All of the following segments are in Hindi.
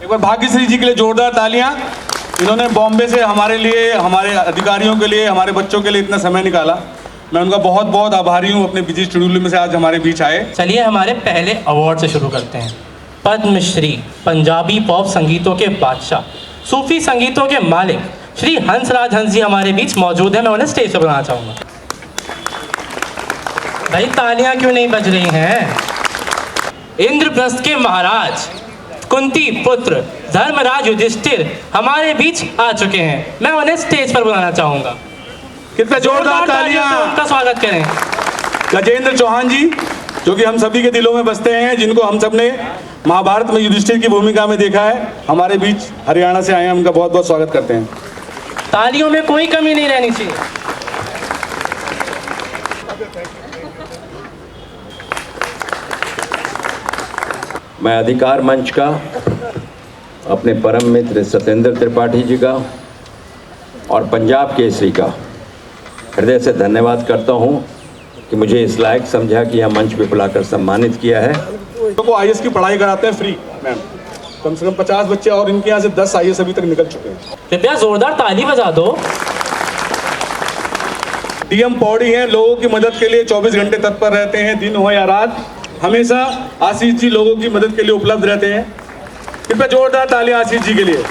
एक बार भाग्यश्री जी के लिए जोरदार तालियां। इन्होंने बॉम्बे से हमारे लिए, हमारे अधिकारियों के लिए, हमारे बच्चों के लिए इतना समय निकाला। मैं उनका बहुत बहुत आभारी हूँ, अपने बिजी शेड्यूल में से आज हमारे बीच आए। चलिए हमारे पहले अवार्ड से शुरू करते हैं। पद्मश्री पंजाबी पॉप संगीतों के बादशाह, सूफी संगीतों के मालिक श्री हंसराज हंस जी हमारे बीच मौजूद है। मैं उन्हें स्टेज पर बुलाना चाहूँगा। भाई तालियां क्यों नहीं बज रही हैं? इंद्रप्रस्थ के महाराज कुंती पुत्र धर्मराज युधिष्ठिर हमारे बीच आ चुके हैं। मैं उन्हें स्टेज पर बुलाना चाहूँगा। कितना जोरदार तालियां से उनका स्वागत करें। गजेंद्र चौहान जी, जो कि हम सभी के दिलों में बसते हैं, जिनको हम सब ने महाभारत में युधिष्ठिर की भूमिका में देखा है, हमारे बीच हरियाणा से आए हैं। उनका बहुत बहुत स्वागत करते हैं। तालियों में कोई कमी नहीं रहनी चाहिए। मैं अधिकार मंच का अपने परम मित्र सत्येंद्र त्रिपाठी जी का और पंजाब केसरी का हृदय से धन्यवाद करता हूं कि मुझे इस लायक समझा कि यह मंच पे बुलाकर सम्मानित किया है। तो आईएएस की पढ़ाई कराते हैं फ्री मैम, कम से कम 50 बच्चे, और इनके यहाँ से 10 आईएएस अभी तक निकल चुके हैं। कृपया जोरदार ताली बजा दो। डीएम पौड़ी हैं, लोगों की मदद के लिए 24 घंटे तत्पर रहते हैं, दिन हो या रात। हमेशा आशीष जी लोगों की मदद के लिए उपलब्ध रहते हैं। कृपया जोरदार तालियां आशीष जी के लिए।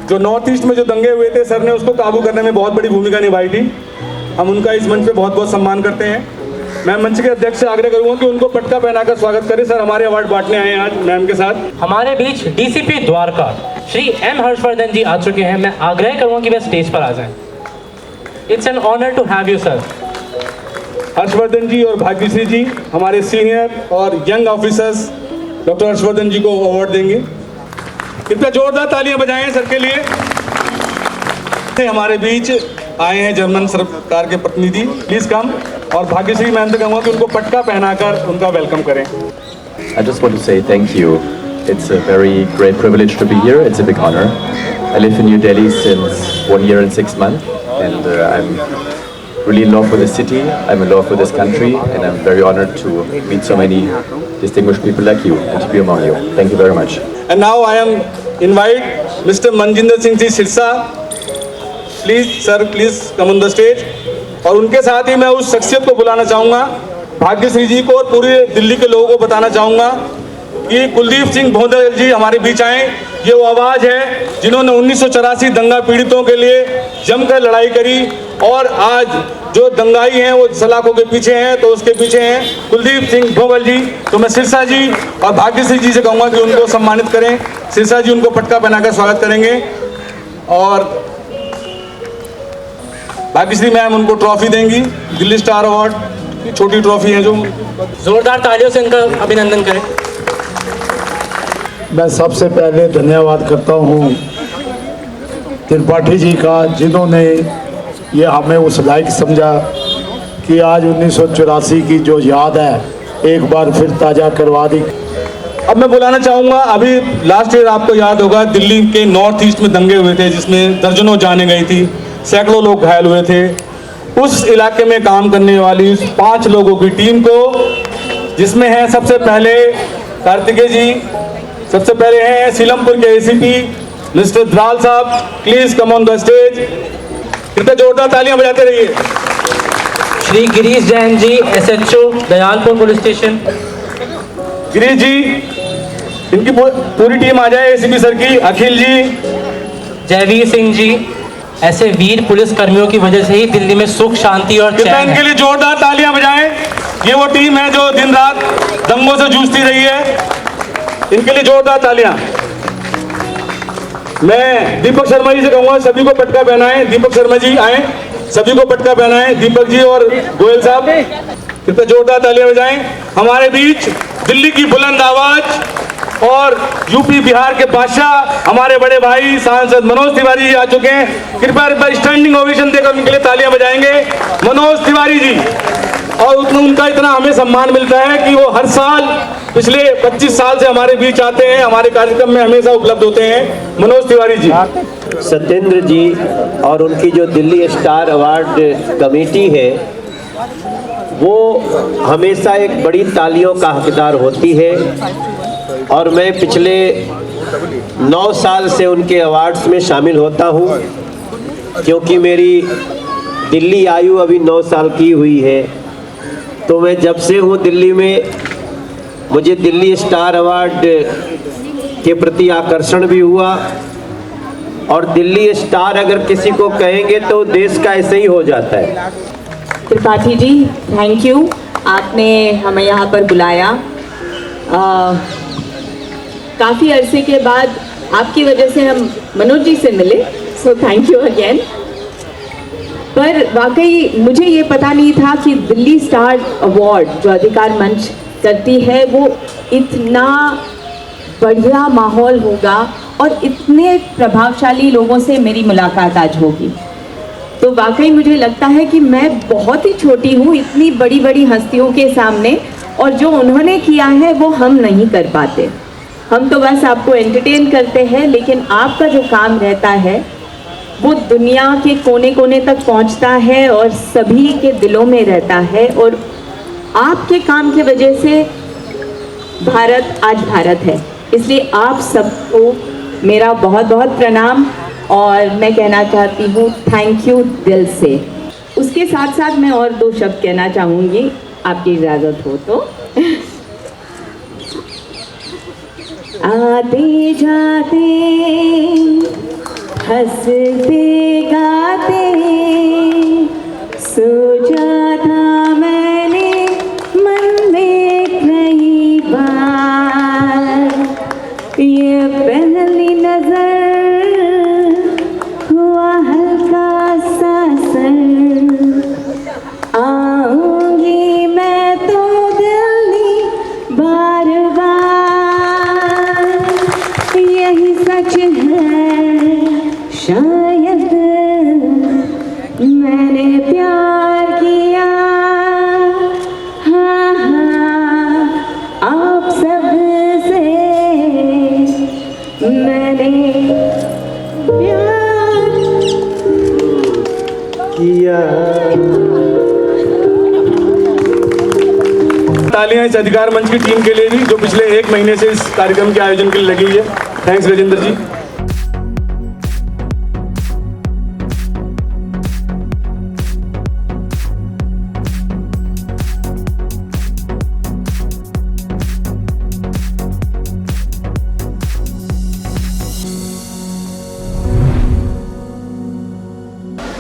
जो नॉर्थ ईस्ट में जो दंगे हुए थे, सर ने उसको काबू करने में बहुत बड़ी भूमिका निभाई थी। हम उनका इस मंच पे बहुत बहुत सम्मान करते हैं। मैं मंच के अध्यक्ष से आग्रह करूंगा कि उनको पटका पहनाकर स्वागत करें। सर हमारे अवार्ड बांटने आए हैं आज मैम के साथ। हमारे बीच डीसीपी द्वारका श्री एम हर्षवर्धन जी आ चुके हैं। मैं आग्रह करूंगा कि वे स्टेज पर आ जाएं। It's an honour to have you sir. Harshvardhan ji और भाग्यश्री जी हमारे सीनियर और young officers doctor Harshvardhan ji को अवार्ड देंगे। कृपया जोरदार तालियां बजाएं सर के लिए। हमारे बीच आए हैं जर्मन सरकार के प्रतिनिधि, प्लीज कम। और भाग्यश्री मैम से कहूँगा कि उनको पटका पहनाकर उनका वेलकम करें। I just want to say thank you. It's a very great privilege to be here. It's a big honor. I live in New Delhi since 1 year and 6 months, and I'm really in love with this city. I'm in love with this country, and I'm very honored to meet so many distinguished people like you and to be among you. Thank you very much. And now I am invite Mr. Manjinder Singh Ji Sirsa. Please sir, please come on the stage. और उनके साथ ही मैं उस शख्सियत को बुलाना चाहूँगा, भाग्यश्री जी को, और पूरे दिल्ली के लोगों को बताना चाहूँगा कि कुलदीप सिंह भोंदल जी हमारे बीच आए। ये वो आवाज़ है जिन्होंने 1984 दंगा पीड़ितों के लिए जमकर लड़ाई करी, और आज जो दंगाई हैं वो सलाखों के पीछे हैं, तो उसके पीछे हैं कुलदीप सिंह भोंदल जी। तो मैं सिरसा जी और भाग्यश्री जी से कहूँगा कि उनको सम्मानित करें। सिरसा जी उनको पटका पहनाकर स्वागत करेंगे, और भाग्यश्री मैम उनको ट्रॉफी देंगी, दिल्ली स्टार अवार्ड की छोटी ट्रॉफी है जो। जोरदार तालियों से इनका अभिनंदन करें। मैं सबसे पहले धन्यवाद करता हूँ त्रिपाठी जी का, जिन्होंने ये हमें उस लायक समझा कि आज 1984 की जो याद है एक बार फिर ताज़ा करवा दी। अब मैं बुलाना चाहूँगा, अभी लास्ट ईयर आपको याद होगा दिल्ली के नॉर्थ ईस्ट में दंगे हुए थे, जिसमें दर्जनों जाने गई थी, सैकड़ों लोग घायल हुए थे। उस इलाके में काम करने वाली 5 लोगों की टीम को, जिसमें है सबसे पहले कार्तिकेय जी, सबसे पहले हैं सीलमपुर के ACP mister Dral sahab, please come on the stage. कृपया जोरदार तालियां बजाते रहिए। Shri Girish Jain ji SHO Dayalpur police station. Girish ji, इनकी पूरी टीम आ जाए। एसीपी सर की अखिल जी, जयवीर सिंह जी। ऐसे वीर पुलिस कर्मियों की वजह से ही दिल्ली में सुख शांति और कृपया चैन इनके है। लिए जोरदार तालियां बजाएं। ये वो टीम है जो दिन रात दंगों से जूझती रही है। इनके लिए जोरदार तालियां। मैं दीपक शर्मा जी से कहूंगा सभी को पटका पहनाएं। दीपक शर्मा जी आए, सभी को पटका पहनाएं। दीपक जी और गोयल साहब, कृपया जोरदार तालियां बजाएं। हमारे बीच दिल्ली की बुलंद आवाज और यूपी बिहार के बादशाह हमारे बड़े भाई सांसद मनोज तिवारी जी आ चुके हैं। कृपया स्टैंडिंग ओवेशन देकर उनके लिए तालियां बजाएंगे। मनोज तिवारी जी, और उनका इतना हमें सम्मान मिलता है कि वो हर साल पिछले 25 साल से हमारे बीच आते हैं, हमारे कार्यक्रम में हमेशा उपलब्ध होते हैं। मनोज तिवारी जी। सत्येंद्र जी और उनकी जो दिल्ली स्टार अवार्ड कमेटी है वो हमेशा एक बड़ी तालियों का हकदार होती है, और मैं पिछले 9 साल से उनके अवार्ड्स में शामिल होता हूँ, क्योंकि मेरी दिल्ली आयु अभी 9 साल की हुई है। तो मैं जब से हूँ दिल्ली में, मुझे दिल्ली स्टार अवार्ड के प्रति आकर्षण भी हुआ। और दिल्ली स्टार अगर किसी को कहेंगे तो देश का ऐसे ही हो जाता है। त्रिपाठी जी, थैंक यू, आपने हमें यहाँ पर बुलाया। काफ़ी अरसे के बाद आपकी वजह से हम मनोज जी से मिले, सो थैंक यू अगेन। पर वाकई मुझे ये पता नहीं था कि दिल्ली स्टार अवार्ड जो अधिकार मंच करती है वो इतना बढ़िया माहौल होगा और इतने प्रभावशाली लोगों से मेरी मुलाकात आज होगी। तो वाकई मुझे लगता है कि मैं बहुत ही छोटी हूँ इतनी बड़ी बड़ी हस्तियों के सामने, और जो उन्होंने किया है वो हम नहीं कर पाते। हम तो बस आपको एंटरटेन करते हैं, लेकिन आपका जो काम रहता है वो दुनिया के कोने कोने तक पहुंचता है और सभी के दिलों में रहता है। और आपके काम की वजह से भारत आज भारत है। इसलिए आप सबको मेरा बहुत बहुत प्रणाम, और मैं कहना चाहती हूँ थैंक यू दिल से। उसके साथ साथ मैं और 2 शब्द कहना चाहूँगी, आपकी इजाज़त हो तो। आते जाते हंसते गाते सोचा था मैंने मन में कई बार, ये पहली नजर हुआ हल्का सा असर, आऊंगी मैं तो दिल्ली बार बार, यही सच है शायद मैंने प्यार किया, हाँ हाँ आप सब से मैंने प्यार किया। तालियां इस अधिकार मंच की टीम के लिए भी, जो पिछले 1 महीने से इस कार्यक्रम के आयोजन के लिए लगी है। थैंक्स राजेंद्र जी।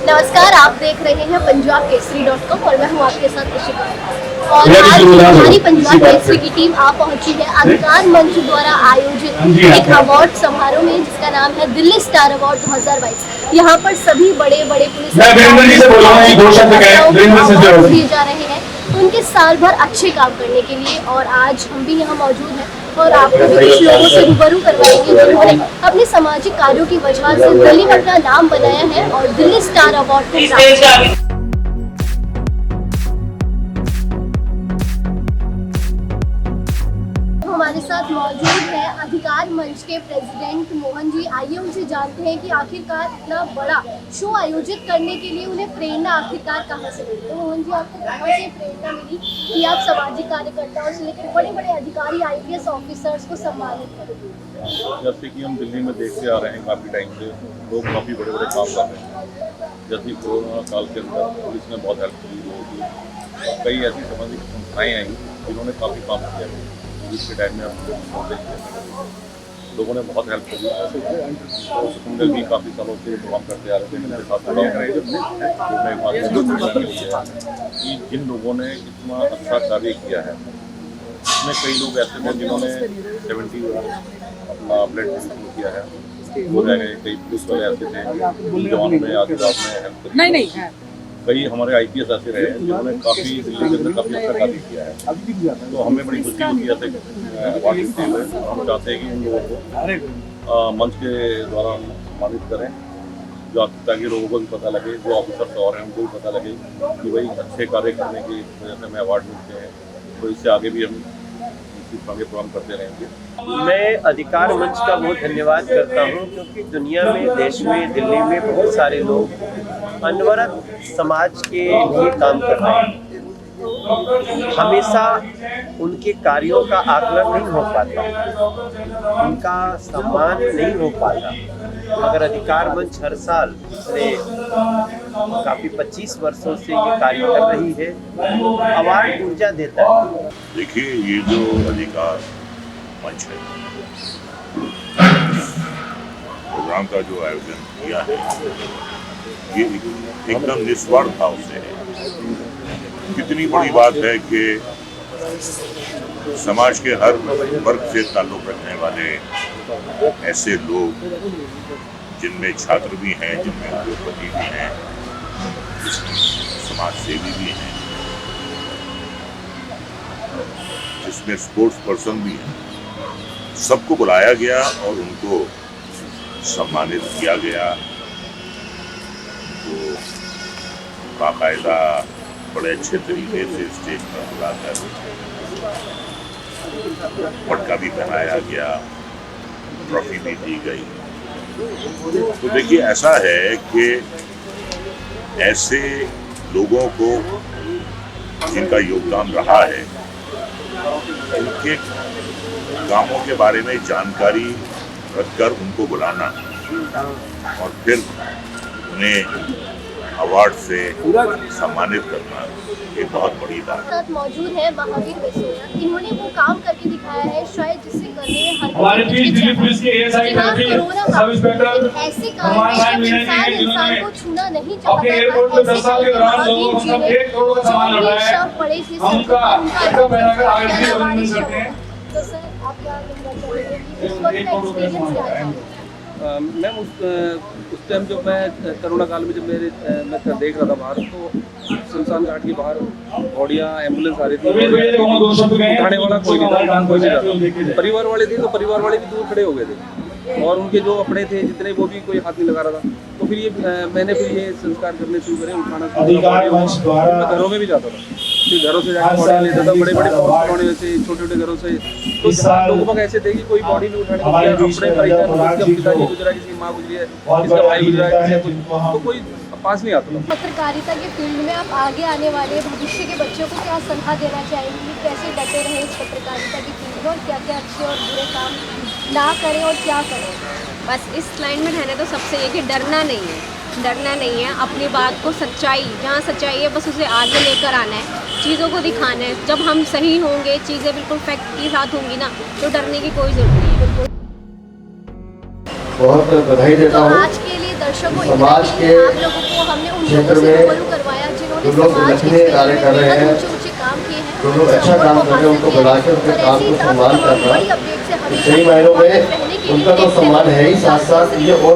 नमस्कार, आप देख रहे हैं पंजाब केसरी.com और मैं हूं आपके साथ ऋषिका। और आज हमारी पंजाब केसरी की टीम आ पहुंची है अधिकार मंच द्वारा आयोजित एक अवार्ड समारोह में, जिसका नाम है दिल्ली स्टार अवार्ड 2022। यहाँ पर सभी बड़े बड़े पुलिस दिए जा रहे हैं उनके साल भर अच्छे काम करने के लिए। और आज हम भी यहाँ मौजूद हैं और आपको भी कुछ लोगों से रूबरू करवाएंगे जिन्होंने अपने सामाजिक कार्यों की वजह से दिल्ली में अपना नाम बनाया है और दिल्ली स्टार अवार्ड को प्राप्त किया है। हमारे साथ मौजूद है अधिकार मंच के प्रेसिडेंट मोहन जी। आइए उनसे जानते हैं कि आखिरकार इतना बड़ा शो आयोजित करने के लिए उन्हें प्रेरणा आखिरकार कहाँ से मिली। तो मोहन जी, आपको कहाँ से प्रेरणा मिली कि आप सामाजिक कार्यकर्ताओं से लेकर बड़े बड़े अधिकारी IPS ऑफिसर्स को सम्मानित करें? जैसे कि हम दिल्ली में देखते आ रहे हैं काफ़ी टाइम से, लोग काफ़ी बड़े बड़े काम कर रहे हैं। जैसे कोरोना काल के अंदर पुलिस ने बहुत हेल्प की लोगों की, कई ऐसी सामाजिक संस्थाएँ आई जिन्होंने काफ़ी काम किया है। इसके टाइम में हम देखते हैं लोगों ने बहुत हेल्प करी। सुखमंगल भी काफ़ी सालों से काम करते आ रहे थे, उनके साथ जुड़ा रहे तो मैं बात कि जिन लोगों ने इतना अच्छा कार्य किया है, इसमें कई लोग ऐसे थे जिन्होंने 70 अपना ब्लड डोनेशन किया है, हो गए। कई पुलिस वाले ऐसे थे जवानों ने आगे रात में हेल्प करी। कई हमारे IPS ऐसे रहे जिन्होंने काफ़ी दिल्ली के अंदर काफ़ी अच्छा कार्य किया है। तो हमें बड़ी खुशी होती है ऐसे अवार्ड देते हुए। हम चाहते हैं कि उन लोगों को मंच के द्वारा सम्मानित करें, जो ताकि लोगों को भी पता लगे, जो ऑफिसर्स और हैं उनको भी पता लगे कि भाई अच्छे कार्य करने की वजह से हमें अवार्ड मिलते हैं। तो इससे आगे भी हम आगे प्रोग्राम करते रहेंगे। मैं अधिकार मंच का बहुत धन्यवाद करता हूं, क्योंकि दुनिया में, देश में, दिल्ली में बहुत सारे लोग अनवरत समाज के लिए काम कर रहे हैं। हमेशा उनके कार्यों का आकलन नहीं हो पाता, उनका सम्मान नहीं हो पाता, मगर अधिकार मंच हर साल पिछले काफ़ी 25 वर्षों से ये कार्य कर रही है, अवार्ड ऊर्जा देता है। देखिए, ये जो अधिकार मंच है, प्रोग्राम का जो आयोजन किया है, ये एकदम निस्वार्थ भाव से है। कितनी बड़ी बात है कि समाज के हर वर्ग से ताल्लुक़ रखने वाले ऐसे लोग, जिनमें छात्र भी हैं, जिनमें उद्योगपति भी हैं, समाज सेवी भी हैं, जिसमें स्पोर्ट्स पर्सन भी हैं, सबको बुलाया गया और उनको सम्मानित किया गया। तो बाकायदा बड़े अच्छे तरीके से स्टेज पर बुलाकर पटका भी पहनाया गया, ट्रॉफी भी दी गई। तो देखिए, ऐसा है कि ऐसे लोगों को जिनका योगदान रहा है, उनके कामों के बारे में जानकारी रखकर उनको बुलाना और फिर उन्हें अवार्ड से सम्मानित करना, ये बहुत बड़ी बात है। साथ मौजूद है महावीर बेसोया। इन्होंने वो काम करके दिखाया है शायद जिससे करने में हर हमारे पुलिस के एएसआई सब इंस्पेक्टर ऐसे काम इंसान को छूना नहीं चाहता, अपने एयरपोर्ट में 10 साल के दौरान लोगों को मतलब 1 करोड़ का सामान लौटाया है, पड़े थे उनका पहनाकर आगे भी अभिनंदन करते हैं। तो सर आप क्या कहना चाहेंगे इस वक्त का एक्सपीरियंस क्या था? मैम उस टाइम जब मैं कोरोना काल में जब मैं देख रहा था बाहर, तो शमशान घाट के बाहर गाड़ियाँ एम्बुलेंस आ रही थी, उठाने वाला कोई नहीं था, कोई नहीं था। परिवार वाले थे तो परिवार वाले भी दूर खड़े हो गए थे और उनके जो अपने थे जितने, वो भी कोई हाथ नहीं लगा रहा था। तो फिर ये मैंने फिर ये संस्कार करने शुरू करे, उठाना मैं घरों में भी जाता था, फिर घरों से जाकर बॉडी लेता था, बड़े बड़े पुराने से छोटे छोटे घरों से। तो लोगों का ऐसे थे कि कोई बॉडी नहीं उठाने को, अपने परिजन, किसका पिताजी गुजरा, किसी माँ गुजरी है, किसका भाई गुजरा है, किसी कुछ, तो कोई पास नहीं आता था। पत्रकारिता के फील्ड में आप आगे आने वाले भविष्य के बच्चों को क्या सलाह देना चाहेंगे, कैसे डटे रहें इस पत्रकारिता की फील्ड में और क्या क्या अच्छे और बुरे काम ना करें और क्या करें? बस इस लाइन में रहने तो सबसे ये कि डरना नहीं है, अपनी बात को सच्चाई, जहाँ सच्चाई है बस उसे आगे लेकर आना है, चीज़ों को दिखाना है। जब हम सही होंगे, चीज़ें बिल्कुल फैक्ट के साथ होंगी ना, तो डरने की कोई ज़रूरत नहीं है। बहुत बधाई देता हूँ आज के लिए दर्शकों, समाज के आप लोगों को हमने उन क्षेत्र लोगों से में रूबरू करवाया जिन्होंने जो लोग समाज के उल्लेखनीय कार्य कर रहे हैं, ऊंचे काम किए हैं, जो लोग अच्छा काम कर रहे हैं, उनको बुलाकर उनके काम को सम्मान करना, सही मायनों में उनका तो सम्मान है ही, साथ साथ ये और